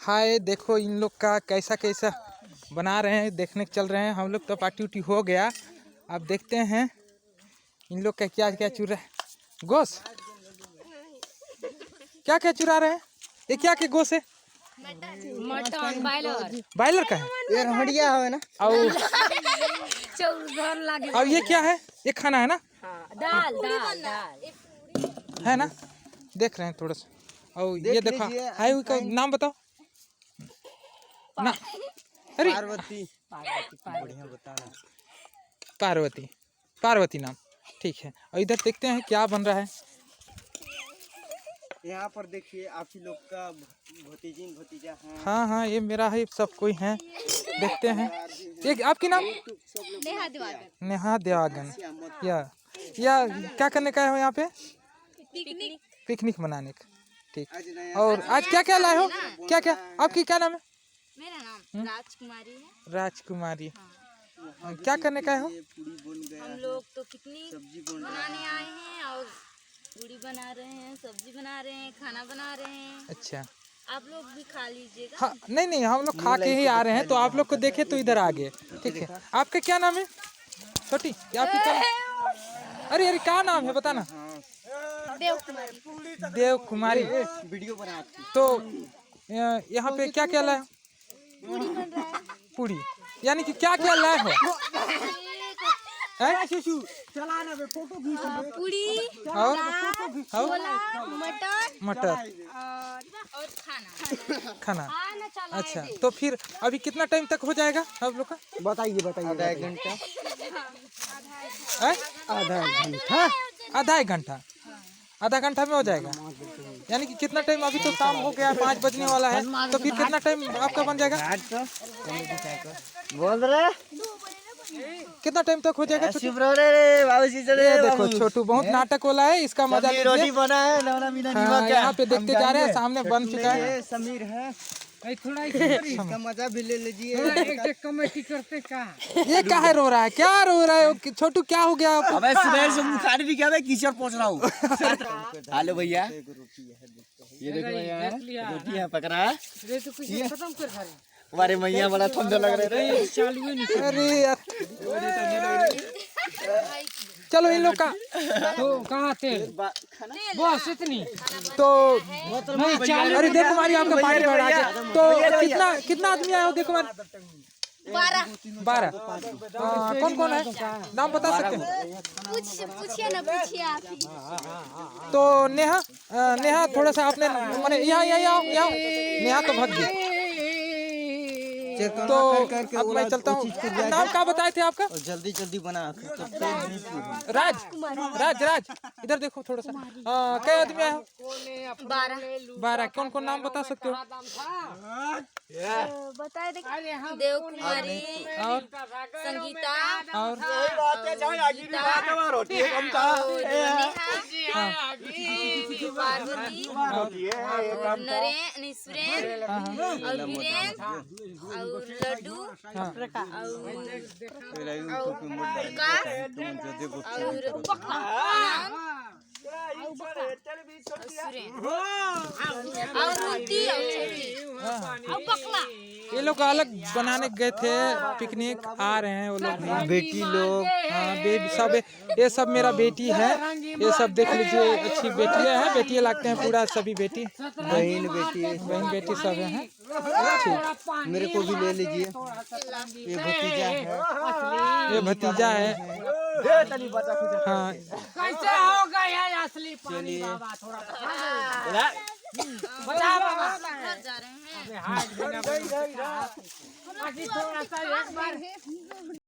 हाय देखो इन लोग का कैसा कैसा बना रहे हैं, देखने चल रहे हैं। हम लोग तो पार्टी उटी हो गया, अब देखते हैं इन लोग का क्या क्या चुरा है। गोश्त क्या क्या चुरा रहे हैं? ये क्या क्या गोश्त है? मटन बॉयलर का है ये रहड़िया है ना। और ये क्या है? ये खाना है ना? दाल दाल दाल है ना? देख रहे हैं थोड़ा सा। और ये देखो हाय का नाम बताओ ना। अरे पार्वती बढ़िया बताना। पार्वती, पार्वती नाम, ठीक है। और इधर देखते हैं क्या बन रहा है। यहाँ पर देखिए आप ही लोग का भतीजा है। हाँ हाँ ये मेरा है, सब कोई है। देखते हैं। ये आपकी नाम? नेहा देवागन। या क्या करने का है यहाँ पे? पिकनिक मनाने का, ठीक। और आज क्या क्या लाए हो? क्या क्या आपकी क्या नाम है? मेरा नाम राजकुमारी है। राजकुमारी। क्या करने का है हो? हम लोग तो पिकनिक मनाने आए हैं और पूड़ी बना रहे हैं, सब्जी बना रहे हैं, खाना बना रहे हैं। अच्छा आप लोग भी खा लीजिएगा। हाँ, नहीं नहीं हम लोग खा के ही आ रहे हैं, तो आप लोग को देखे तो इधर आ गए, ठीक है। आपका क्या नाम है? छोटी आपकी क्या? अरे अरे क्या नाम है बताना। देव कुमारी। वीडियो बना। तो यहाँ पे क्या क्या लाए? पूड़ी यानी कि क्या क्या लाए हो? पूड़ी और मटर और खाना। अच्छा तो फिर अभी कितना टाइम तक हो जाएगा आप लोग का? बताइए आधा एक घंटा। आधा एक घंटा। आधा घंटा में हो जाएगा, यानी कि कितना टाइम? अभी तो शाम हो गया, 5 बजने वाला है, तो फिर कितना टाइम आपका बन जाएगा? बोल रहे कितना टाइम तक हो जाएगा? ये देखो छोटू बहुत नाटक वाला है, इसका मजा लीजिए। रोटी बना है लौना मीना हाँ, यहाँ पे देखते जा रहे हैं, सामने बन चुका है। ये समीर है। थोड़ा इसका मजा भी ले लीजिए। कमेटी करते का ये क्या है? रो रहा है? क्या रो रहा है छोटू? क्या हो गया आपको? अबे सुबह से बुखार भी क्या? मैं कीचड़ पहुंच रहा हूँ। हेलो भैया, ये देखो भैया रोटी है पकड़ा है। तो कुछ खत्म कर खा रहे हमारे मैया बड़ा ठंडा लग रहा है। चालू ही नहीं। अरे यार चलो इन लोग का तो कहाँ तेल बस इतनी तो अरे देखो हमारी आपका पार्टी बढ़ा के तो कितना आदमी आया हो? देखो 12। कौन कौन है? नाम बता सकते हैं? पूछिए ना, पूछिए आप। तो नेहा थोड़ा सा आपने माने यहाँ नेहा तो भाग गई, तो अब मैं चलता हूँ। नाम क्या बताए थे आपका? जल्दी जल्दी बना। राज इधर देखो थोड़ा सा। कई आदमी आए हो? 12। कौन कौन नाम बता सकते हो? बताए देव कुमारी और संगीता और रोटी पार्वती नरेन सुरेन और वीरेन और लड्डू ये लोग अलग बनाने गए थे, पिकनिक आ रहे हैं वो लोग। बेटी लोग हाँ बेबी सब, ये सब मेरा बेटी है। ये सब देख लीजिए, अच्छी बेटियां हैं, बेटियां लगते हैं पूरा, सभी बेटी बहन बेटी सब हैं। मेरे को भी ले लीजिए। ये भतीजा है। हाँ कैसे होगा यार असली पानी बाबा? थोड़ा बता बाबा जा रहे हैं। हाथ थोड़ा सा एक बार